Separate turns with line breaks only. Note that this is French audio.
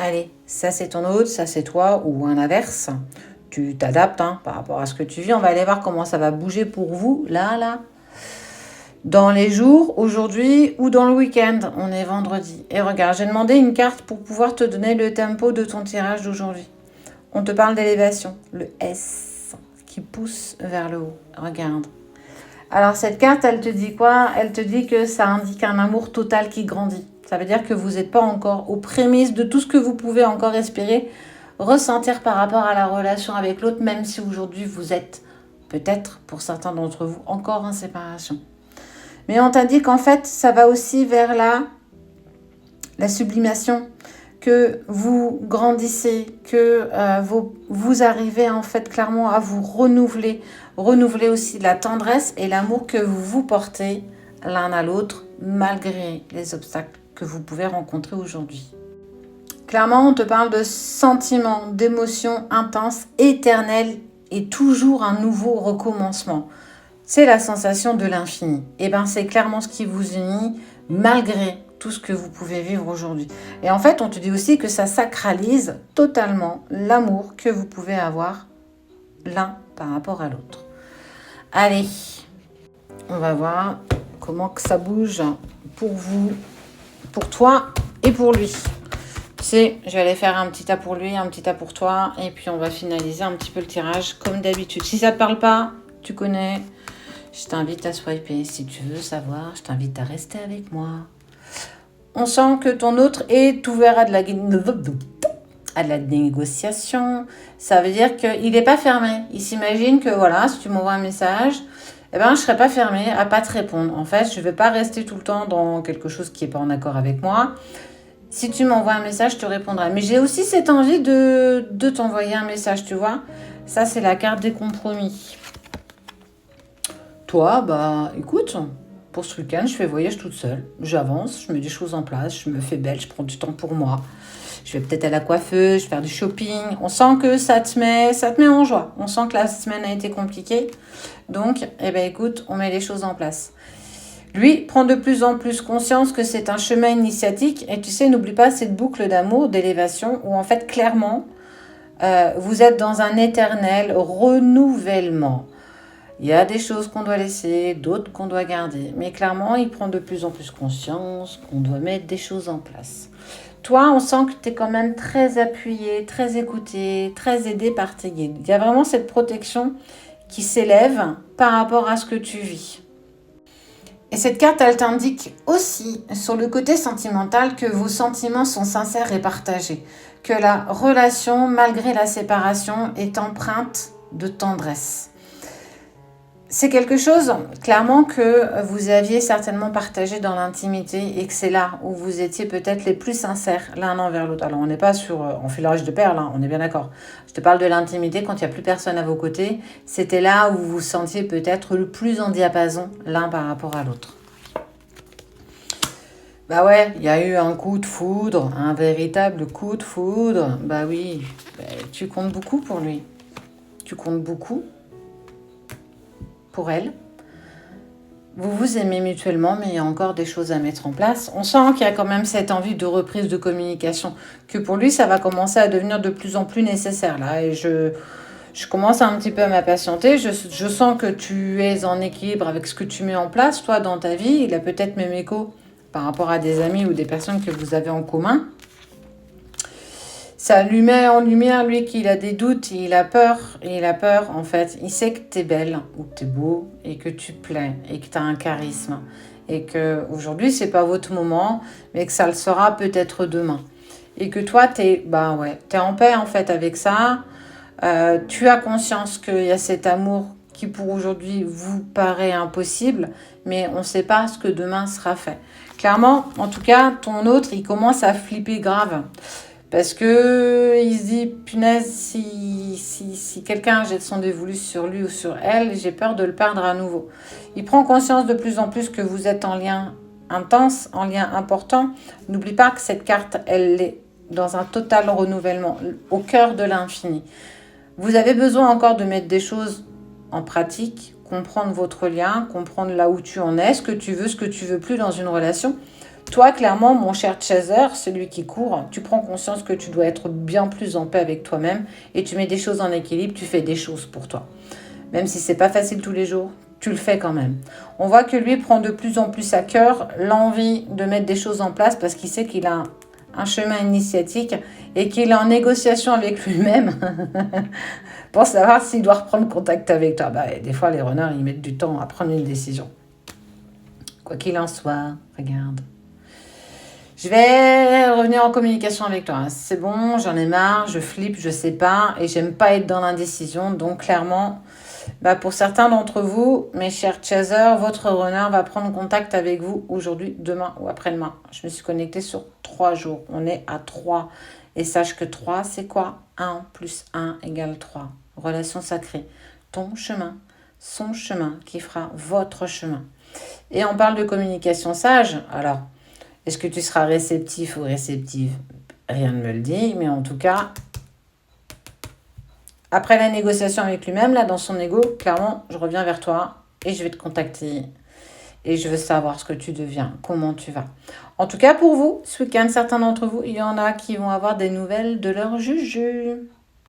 Allez, ça c'est ton autre, ça c'est toi, ou un inverse. Tu t'adaptes par rapport à ce que tu vis. On va aller voir comment ça va bouger pour vous, là. Dans les jours, aujourd'hui ou dans le week-end. On est vendredi. Et regarde, j'ai demandé une carte pour pouvoir te donner le tempo de ton tirage d'aujourd'hui. On te parle d'élévation, le S qui pousse vers le haut. Regarde. Alors cette carte, elle te dit quoi? Elle te dit que ça indique un amour total qui grandit. Ça veut dire que vous n'êtes pas encore aux prémices de tout ce que vous pouvez encore espérer, ressentir par rapport à la relation avec l'autre, même si aujourd'hui vous êtes peut-être, pour certains d'entre vous, encore en séparation. Mais on t'a dit qu'en fait, ça va aussi vers la sublimation, que vous grandissez, que vous arrivez en fait clairement à vous renouveler aussi la tendresse et l'amour que vous portez l'un à l'autre, malgré les obstacles que vous pouvez rencontrer aujourd'hui. Clairement, on te parle de sentiments, d'émotions intenses, éternelles et toujours un nouveau recommencement. C'est la sensation de l'infini. Et bien, c'est clairement ce qui vous unit malgré tout ce que vous pouvez vivre aujourd'hui. Et en fait, on te dit aussi que ça sacralise totalement l'amour que vous pouvez avoir l'un par rapport à l'autre. Allez, on va voir comment que ça bouge pour vous, pour toi et pour lui. Tu sais, je vais aller faire un petit tas pour lui, un petit tas pour toi, et puis on va finaliser un petit peu le tirage comme d'habitude. Si ça ne te parle pas, tu connais, je t'invite à swiper. Si tu veux savoir, je t'invite à rester avec moi. On sent que ton autre est ouvert à de la négociation. Ça veut dire qu'il n'est pas fermé. Il s'imagine que voilà, si tu m'envoies un message, je ne serai pas fermée à pas te répondre. En fait, je ne vais pas rester tout le temps dans quelque chose qui n'est pas en accord avec moi. Si tu m'envoies un message, je te répondrai. Mais j'ai aussi cette envie de t'envoyer un message, tu vois. Ça, c'est la carte des compromis. Toi, écoute, pour ce week-end, je fais voyage toute seule. J'avance, je mets des choses en place, je me fais belle, je prends du temps pour moi. Je vais peut-être à la coiffeuse, je vais faire du shopping. On sent que ça te met en joie. On sent que la semaine a été compliquée. Donc, écoute, on met les choses en place. Lui prend de plus en plus conscience que c'est un chemin initiatique. Et tu sais, n'oublie pas cette boucle d'amour, d'élévation, où en fait, clairement, vous êtes dans un éternel renouvellement. Il y a des choses qu'on doit laisser, d'autres qu'on doit garder. Mais clairement, il prend de plus en plus conscience qu'on doit mettre des choses en place. Toi, on sent que tu es quand même très appuyé, très écouté, très aidé par tes guides. Il y a vraiment cette protection qui s'élève par rapport à ce que tu vis. Et cette carte, elle t'indique aussi sur le côté sentimental que vos sentiments sont sincères et partagés. Que la relation, malgré la séparation, est empreinte de tendresse. C'est quelque chose, clairement, que vous aviez certainement partagé dans l'intimité et que c'est là où vous étiez peut-être les plus sincères l'un envers l'autre. Alors, on n'est pas sur enfilage de perles, on est bien d'accord. Je te parle de l'intimité quand il n'y a plus personne à vos côtés. C'était là où vous vous sentiez peut-être le plus en diapason l'un par rapport à l'autre. Bah ouais, il y a eu un coup de foudre, un véritable coup de foudre. Bah oui, tu comptes beaucoup pour lui. Tu comptes beaucoup pour elle. Vous vous aimez mutuellement, mais il y a encore des choses à mettre en place. On sent qu'il y a quand même cette envie de reprise de communication, que pour lui, ça va commencer à devenir de plus en plus nécessaire. Là, et je commence un petit peu à m'impatienter. Je sens que tu es en équilibre avec ce que tu mets en place, toi, dans ta vie. Il a peut-être même écho par rapport à des amis ou des personnes que vous avez en commun. Ça lui met en lumière, lui, qu'il a des doutes, il a peur, en fait. Il sait que t'es belle, ou que t'es beau, et que tu plais, et que t'as un charisme. Et que aujourd'hui c'est pas votre moment, mais que ça le sera peut-être demain. Et que toi, t'es en paix, en fait, avec ça. Tu as conscience qu'il y a cet amour qui, pour aujourd'hui, vous paraît impossible, mais on ne sait pas ce que demain sera fait. Clairement, en tout cas, ton autre, il commence à flipper grave. Parce que il se dit, punaise, si quelqu'un jette son dévolu sur lui ou sur elle, j'ai peur de le perdre à nouveau. Il prend conscience de plus en plus que vous êtes en lien intense, en lien important. N'oublie pas que cette carte, elle est dans un total renouvellement, au cœur de l'infini. Vous avez besoin encore de mettre des choses en pratique, comprendre votre lien, comprendre là où tu en es, ce que tu veux plus dans une relation. Toi, clairement, mon cher chaser, celui qui court, tu prends conscience que tu dois être bien plus en paix avec toi-même et tu mets des choses en équilibre, tu fais des choses pour toi. Même si c'est pas facile tous les jours, tu le fais quand même. On voit que lui prend de plus en plus à cœur l'envie de mettre des choses en place parce qu'il sait qu'il a un chemin initiatique et qu'il est en négociation avec lui-même pour savoir s'il doit reprendre contact avec toi. Des fois, les runners, ils mettent du temps à prendre une décision. Quoi qu'il en soit, regarde. Je vais revenir en communication avec toi. C'est bon, j'en ai marre, je flippe, je sais pas et j'aime pas être dans l'indécision. Donc clairement, pour certains d'entre vous, mes chers chasers, votre runner va prendre contact avec vous aujourd'hui, demain ou après-demain. Je me suis connectée sur 3 jours. On est à 3. Et sache que 3, c'est quoi? 1 plus 1 égale 3. Relation sacrée. Ton chemin, son chemin qui fera votre chemin. Et on parle de communication sage. Alors, est-ce que tu seras réceptif ou réceptive? Rien ne me le dit, mais en tout cas, après la négociation avec lui-même, là, dans son ego, clairement, je reviens vers toi et je vais te contacter. Et je veux savoir ce que tu deviens, comment tu vas. En tout cas, pour vous, ce week-end, certains d'entre vous, il y en a qui vont avoir des nouvelles de leur juju.